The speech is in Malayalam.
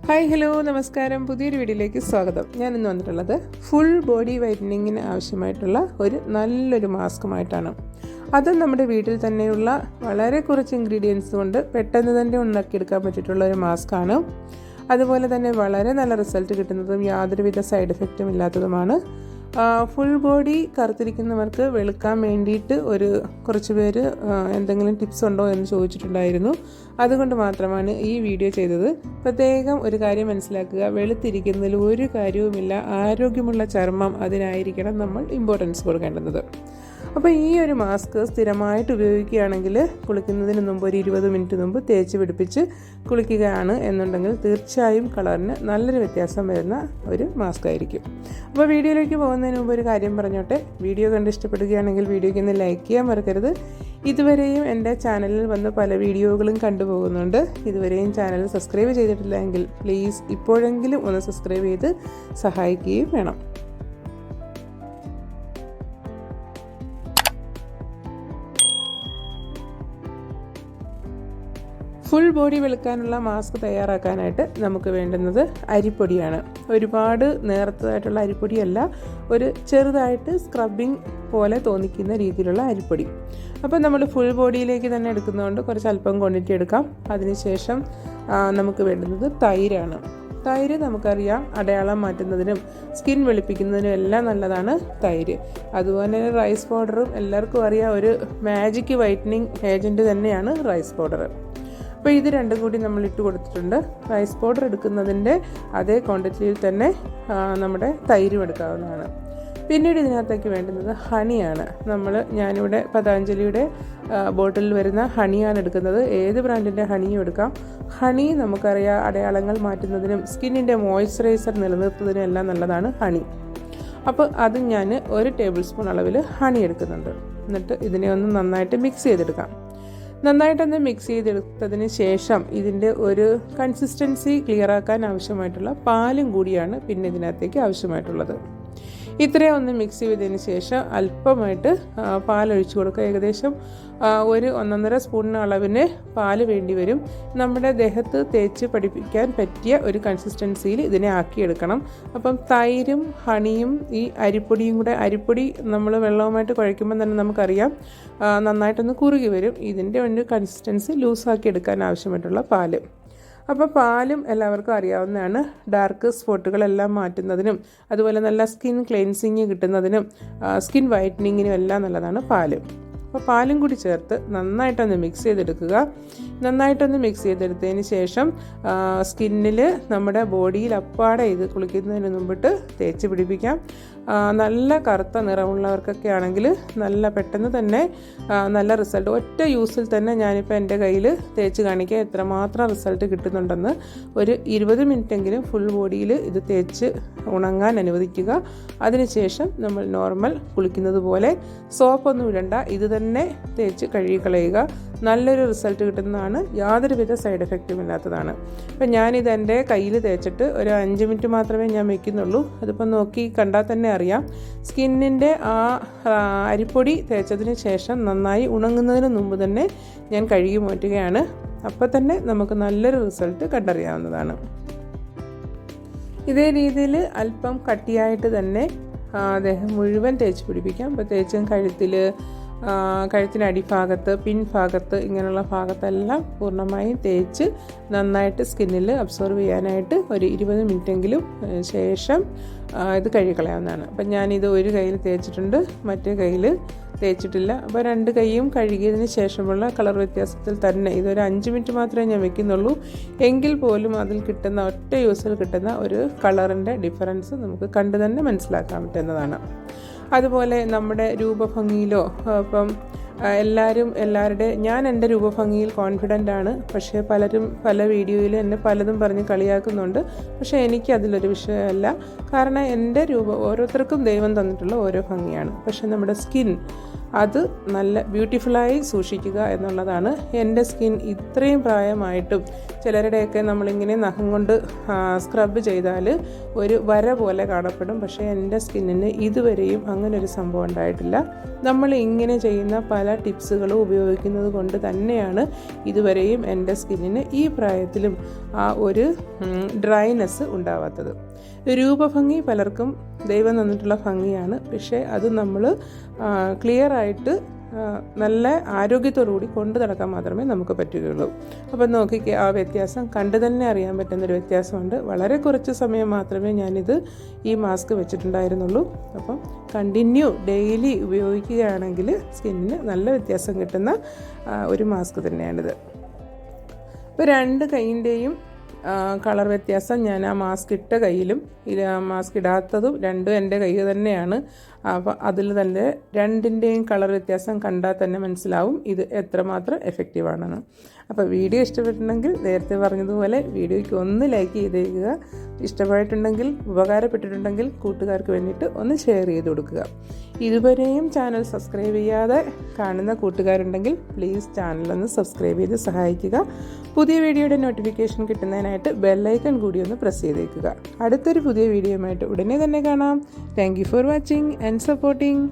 ഹായ് ഹലോ നമസ്കാരം. പുതിയൊരു വീഡിയോയിലേക്ക് സ്വാഗതം. ഞാൻ ഇന്ന് വന്നിട്ടുള്ളത് ഫുൾ ബോഡി വൈറ്റനിങ്ങിന് ആവശ്യമായിട്ടുള്ള നല്ലൊരു മാസ്കുമായിട്ടാണ്. അത് നമ്മുടെ വീട്ടിൽ തന്നെയുള്ള വളരെ കുറച്ച് ഇൻഗ്രീഡിയൻസ് കൊണ്ട് പെട്ടെന്ന് തന്നെ ഉണ്ടാക്കിയെടുക്കാൻ പറ്റിയിട്ടുള്ള ഒരു മാസ്കാണ്. അതുപോലെ തന്നെ വളരെ നല്ല റിസൾട്ട് കിട്ടുന്നതും യാതൊരുവിധ സൈഡ് എഫക്റ്റും ഇല്ലാത്തതുമാണ്. ഫുൾ ബോഡി കറുത്തിരിക്കുന്നവർക്ക് വെളുക്കാൻ വേണ്ടിയിട്ട് കുറച്ച് പേര് എന്തെങ്കിലും ടിപ്സ് ഉണ്ടോ എന്ന് ചോദിച്ചിട്ടുണ്ടായിരുന്നു. അതുകൊണ്ട് മാത്രമാണ് ഈ വീഡിയോ ചെയ്തത്. പ്രത്യേകം ഒരു കാര്യം മനസ്സിലാക്കുക, വെളുത്തിരിക്കുന്നതിൽ ഒരു കാര്യവുമില്ല. ആരോഗ്യമുള്ള ചർമ്മം അതിനായിരിക്കണം നമ്മൾ ഇമ്പോർട്ടൻസ് കൊടുക്കേണ്ടത്. അപ്പോൾ ഈ ഒരു മാസ്ക് സ്ഥിരമായിട്ട് ഉപയോഗിക്കുകയാണെങ്കിൽ കുളിക്കുന്നതിന് മുമ്പ് ഒരു 20 മിനിറ്റ് മുമ്പ് തേച്ച് പിടിപ്പിച്ച് കുളിക്കുകയാണ് എന്നുണ്ടെങ്കിൽ തീർച്ചയായും കളറിന് നല്ലൊരു വ്യത്യാസം വരുന്ന ഒരു മാസ്ക് ആയിരിക്കും. അപ്പോൾ വീഡിയോയിലേക്ക് പോകുന്നതിന് മുമ്പ് ഒരു കാര്യം പറഞ്ഞോട്ടെ. വീഡിയോ കണ്ട് ഇഷ്ടപ്പെടുകയാണെങ്കിൽ വീഡിയോയ്ക്ക് ഒന്ന് ലൈക്ക് ചെയ്യാൻ മറക്കരുത്. ഇതുവരെയും എൻ്റെ ചാനലിൽ വന്ന് പല വീഡിയോകളും കണ്ടുപോകുന്നുണ്ട്. ഇതുവരെയും ചാനൽ സബ്സ്ക്രൈബ് ചെയ്തിട്ടില്ലെങ്കിൽ പ്ലീസ് ഇപ്പോഴെങ്കിലും ഒന്ന് സബ്സ്ക്രൈബ് ചെയ്ത് സഹായിക്കുകയും വേണം. ഫുൾ ബോഡി വെളുക്കാനുള്ള മാസ്ക് തയ്യാറാക്കാനായിട്ട് നമുക്ക് വേണ്ടുന്നത് അരിപ്പൊടിയാണ്. ഒരുപാട് നേർത്തതായിട്ടുള്ള അരിപ്പൊടിയല്ല, ഒരു ചെറുതായിട്ട് സ്ക്രബിങ് പോലെ തോന്നിക്കുന്ന രീതിയിലുള്ള അരിപ്പൊടി. അപ്പോൾ നമ്മൾ ഫുൾ ബോഡിയിലേക്ക് തന്നെ എടുക്കുന്നതുകൊണ്ട് കുറച്ച് അല്പം ക്വാണ്ടിറ്റി എടുക്കാം. അതിനുശേഷം നമുക്ക് വേണ്ടുന്നത് തൈരാണ്. തൈര് നമുക്കറിയാം അടയാളം മാറ്റുന്നതിനും സ്കിൻ വെളുപ്പിക്കുന്നതിനും എല്ലാം നല്ലതാണ് തൈര്. അതുപോലെ തന്നെ റൈസ് പൗഡറും എല്ലാവർക്കും അറിയാം, ഒരു മാജിക് വൈറ്റനിങ് ഏജൻറ്റ് തന്നെയാണ് റൈസ് പൗഡർ. അപ്പോൾ ഇത് രണ്ടും കൂടി നമ്മൾ ഇട്ട് കൊടുത്തിട്ടുണ്ട്. റൈസ് പൗഡർ എടുക്കുന്നതിൻ്റെ അതേ ക്വാണ്ടിറ്റിയിൽ തന്നെ നമ്മുടെ തൈരും എടുക്കാവുന്നതാണ്. പിന്നീട് ഇതിനകത്തേക്ക് വേണ്ടുന്നത് ഹണിയാണ്. ഞാനിവിടെ പതഞ്ജലിയുടെ ബോട്ടിലിൽ വരുന്ന ഹണിയാണ് എടുക്കുന്നത്. ഏത് ബ്രാൻഡിൻ്റെ ഹണിയും എടുക്കാം. ഹണി നമുക്കറിയാം അടയാളങ്ങൾ മാറ്റുന്നതിനും സ്കിന്നിൻ്റെ മോയ്സ്ചറൈസർ നിലനിർത്തുന്നതിനും എല്ലാം നല്ലതാണ് ഹണി. അപ്പോൾ അത് ഞാൻ 1 ടേബിൾ സ്പൂൺ അളവിൽ ഹണി എടുക്കുന്നുണ്ട്. എന്നിട്ട് ഇതിനെ ഒന്ന് നന്നായിട്ട് മിക്സ് ചെയ്തെടുക്കാം. നന്നായിട്ടൊന്ന് മിക്സ് ചെയ്തെടുത്തതിന് ശേഷം ഇതിൻ്റെ ഒരു കൺസിസ്റ്റൻസി ക്ലിയർ ആക്കാൻ ആവശ്യമായിട്ടുള്ള പാലും കൂടിയാണ് പിന്നെ ഇതിനകത്തേക്ക് ആവശ്യമായിട്ടുള്ളത്. ഇത്രയും ഒന്ന് മിക്സ് ചെയ്തതിന് ശേഷം അല്പമായിട്ട് പാലൊഴിച്ച് കൊടുക്കുക. ഏകദേശം 1-1.5 സ്പൂണിന് അളവിന് പാല് വേണ്ടി വരും. നമ്മുടെ ദേഹത്ത് തേച്ച് പിടിപ്പിക്കാൻ പറ്റിയ ഒരു കൺസിസ്റ്റൻസിയിൽ ഇതിനെ ആക്കിയെടുക്കണം. അപ്പം തൈരും ഹണിയും ഈ അരിപ്പൊടിയും കൂടെ, അരിപ്പൊടി നമ്മൾ വെള്ളവുമായിട്ട് കുഴയ്ക്കുമ്പോൾ തന്നെ നമുക്കറിയാം നന്നായിട്ടൊന്ന് കുറുകി വരും. ഇതിൻ്റെ ഒരു കൺസിസ്റ്റൻസി ലൂസാക്കി എടുക്കാൻ ആവശ്യമായിട്ടുള്ള പാല്. അപ്പോൾ പാലും എല്ലാവർക്കും അറിയാവുന്നതാണ്. ഡാർക്ക് സ്പോട്ടുകളെല്ലാം മാറ്റുന്നതിനും അതുപോലെ നല്ല സ്കിൻ ക്ലെൻസിങ് കിട്ടുന്നതിനും സ്കിൻ വൈറ്റനിങ്ങിനും എല്ലാം നല്ലതാണ് പാല്. അപ്പോൾ പാലും കൂടി ചേർത്ത് നന്നായിട്ടൊന്ന് മിക്സ് ചെയ്തെടുക്കുക. നന്നായിട്ടൊന്ന് മിക്സ് ചെയ്തെടുത്തതിന് ശേഷം സ്കിന്നിൽ നമ്മുടെ ബോഡിയിൽ അപ്പാടെ ഇത് കുളിക്കുന്നതിന് മുമ്പിട്ട് തേച്ച് പിടിപ്പിക്കാം. നല്ല കറുത്ത നിറമുള്ളവർക്കൊക്കെ ആണെങ്കിൽ നല്ല പെട്ടെന്ന് തന്നെ നല്ല റിസൾട്ട്, ഒറ്റ യൂസിൽ തന്നെ ഞാനിപ്പോൾ എൻ്റെ കയ്യിൽ തേച്ച് കാണിക്കുക എത്രമാത്രം റിസൾട്ട് കിട്ടുന്നുണ്ടെന്ന്. ഒരു 20 മിനിറ്റെങ്കിലും ഫുൾ ബോഡിയിൽ ഇത് തേച്ച് ഉണങ്ങാൻ അനുവദിക്കുക. അതിനുശേഷം നമ്മൾ നോർമൽ കുളിക്കുന്നത് പോലെ സോപ്പൊന്നും ഇടണ്ട, ഇത് തന്നെ തേച്ച് കഴുകിക്കളയുക. നല്ലൊരു റിസൾട്ട് കിട്ടുന്നതാണ്, യാതൊരുവിധ സൈഡ് എഫക്റ്റും ഇല്ലാത്തതാണ്. അപ്പം ഞാനിത് എൻ്റെ കയ്യിൽ തേച്ചിട്ട് ഒരു 5 മിനിറ്റ് മാത്രമേ ഞാൻ വയ്ക്കുന്നുള്ളൂ. അതിപ്പോൾ നോക്കി കണ്ടാൽ തന്നെ അറിയാം. സ്കിന്നിൻ്റെ അരിപ്പൊടി തേച്ചതിന് ശേഷം നന്നായി ഉണങ്ങുന്നതിന് മുമ്പ് തന്നെ ഞാൻ കഴുകി മാറ്റുകയാണ്. അപ്പോൾ തന്നെ നമുക്ക് നല്ലൊരു റിസൾട്ട് കണ്ടറിയാവുന്നതാണ്. ഇതേ രീതിയിൽ അല്പം കട്ടിയായിട്ട് തന്നെ ദേഹം മുഴുവൻ തേച്ച് പിടിപ്പിക്കാം. പ്രത്യേകിച്ചും കഴുത്തിന് അടിഭാഗത്ത്, പിൻഭാഗത്ത്, ഇങ്ങനെയുള്ള ഭാഗത്തെല്ലാം പൂർണ്ണമായും തേച്ച് നന്നായിട്ട് സ്കിന്നിൽ അബ്സോർവ് ചെയ്യാനായിട്ട് ഒരു 20 മിനിറ്റെങ്കിലും ശേഷം ഇത് കഴുകിക്കളയാവുന്നതാണ്. അപ്പം ഞാനിത് ഒരു കയ്യിൽ തേച്ചിട്ടുണ്ട്, മറ്റേ കയ്യിൽ തേച്ചിട്ടില്ല. അപ്പോൾ 2 കൈയും കഴുകിയതിന് ശേഷമുള്ള കളർ വ്യത്യാസത്തിൽ തന്നെ ഇതൊരു 5 മിനിറ്റ് മാത്രമേ ഞാൻ വെക്കുന്നുള്ളൂ. എങ്കിൽ പോലും അതിൽ കിട്ടുന്ന ഒറ്റ യൂസിൽ കിട്ടുന്ന ഒരു കളറിൻ്റെ ഡിഫറൻസ് നമുക്ക് കണ്ടു തന്നെ മനസ്സിലാക്കാൻ പറ്റുന്നതാണ്. അതുപോലെ നമ്മുടെ രൂപഭംഗിയിലോ ഇപ്പം ഞാൻ എൻ്റെ രൂപഭംഗിയിൽ കോൺഫിഡൻ്റ് ആണ്. പക്ഷേ പലരും പല വീഡിയോയിൽ എന്നെ പലതും പറഞ്ഞ് കളിയാക്കുന്നുണ്ട്. പക്ഷേ എനിക്ക് അതിലൊരു വിഷയമല്ല. കാരണം എൻ്റെ ഓരോരുത്തർക്കും ദൈവം തന്നിട്ടുള്ള ഓരോ ഭംഗിയാണ്. പക്ഷേ നമ്മുടെ സ്കിൻ അത് നല്ല ബ്യൂട്ടിഫുള്ളായി സൂക്ഷിക്കുക എന്നുള്ളതാണ്. എൻ്റെ സ്കിൻ ഇത്രയും പ്രായമായിട്ടും ചിലരുടെയൊക്കെ നമ്മളിങ്ങനെ നഖം കൊണ്ട് സ്ക്രബ് ചെയ്താൽ ഒരു വര പോലെ കാണപ്പെടും. പക്ഷേ എൻ്റെ സ്കിന്നിന് ഇതുവരെയും അങ്ങനെ ഒരു സംഭവം ഉണ്ടായിട്ടില്ല. നമ്മൾ ഇങ്ങനെ ചെയ്യുന്ന പല ടിപ്സുകളും ഉപയോഗിക്കുന്നത് കൊണ്ട് തന്നെയാണ് ഇതുവരെയും എൻ്റെ സ്കിന്നിന് ഈ പ്രായത്തിലും ആ ഒരു ഡ്രൈനെസ് ഉണ്ടാവാത്തത്. രൂപഭംഗി പലർക്കും ദൈവം തന്നിട്ടുള്ള ഭംഗിയാണ്. പക്ഷേ അത് നമ്മൾ ക്ലിയറായിട്ട് നല്ല ആരോഗ്യത്തോടു കൂടി കൊണ്ടു നടക്കാൻ മാത്രമേ നമുക്ക് പറ്റുകയുള്ളൂ. അപ്പം നോക്കിക്കേ, ആ വ്യത്യാസം കണ്ടു തന്നെ അറിയാൻ പറ്റുന്നൊരു വ്യത്യാസമുണ്ട്. വളരെ കുറച്ച് സമയം മാത്രമേ ഞാനിത് ഈ മാസ്ക് വെച്ചിട്ടുണ്ടായിരുന്നുള്ളൂ. അപ്പം കണ്ടിന്യൂ ഡെയിലി ഉപയോഗിക്കുകയാണെങ്കിൽ സ്കിന്നിന് നല്ല വ്യത്യാസം കിട്ടുന്ന ഒരു മാസ്ക് തന്നെയാണിത്. ഇപ്പോൾ 2 കൈയിൻ്റെയും കളർ വ്യത്യാസം ഞാൻ ആ മാസ്ക് ഇട്ട കയ്യിലും മാസ്ക് ഇടാത്തതും രണ്ടും എൻ്റെ കൈ തന്നെയാണ്. അപ്പോൾ അതിൽ തന്നെ 2ൻ്റെയും കളർ വ്യത്യാസം കണ്ടാൽ തന്നെ മനസ്സിലാവും ഇത് എത്രമാത്രം എഫക്റ്റീവാണെന്ന്. അപ്പോൾ വീഡിയോ ഇഷ്ടപ്പെട്ടിട്ടുണ്ടെങ്കിൽ നേരത്തെ പറഞ്ഞതുപോലെ വീഡിയോയ്ക്ക് ഒന്ന് ലൈക്ക് ചെയ്തേക്കുക. ഇഷ്ടപ്പെട്ടിട്ടുണ്ടെങ്കിൽ, ഉപകാരപ്പെട്ടിട്ടുണ്ടെങ്കിൽ കൂട്ടുകാർക്ക് വേണ്ടിയിട്ട് ഒന്ന് ഷെയർ ചെയ്ത് കൊടുക്കുക. ഇതുവരെയും ചാനൽ സബ്സ്ക്രൈബ് ചെയ്യാതെ കാണുന്ന കൂട്ടുകാരുണ്ടെങ്കിൽ പ്ലീസ് ചാനലൊന്ന് സബ്സ്ക്രൈബ് ചെയ്ത് സഹായിക്കുക. പുതിയ വീഡിയോയുടെ നോട്ടിഫിക്കേഷൻ കിട്ടുന്നതിനായിട്ട് ബെല്ലൈക്കൺ കൂടി ഒന്ന് പ്രസ് ചെയ്തേക്കുക. അടുത്തൊരു പുതിയ വീഡിയോയുമായിട്ട് ഉടനെ തന്നെ കാണാം. Thank you for watching and supporting.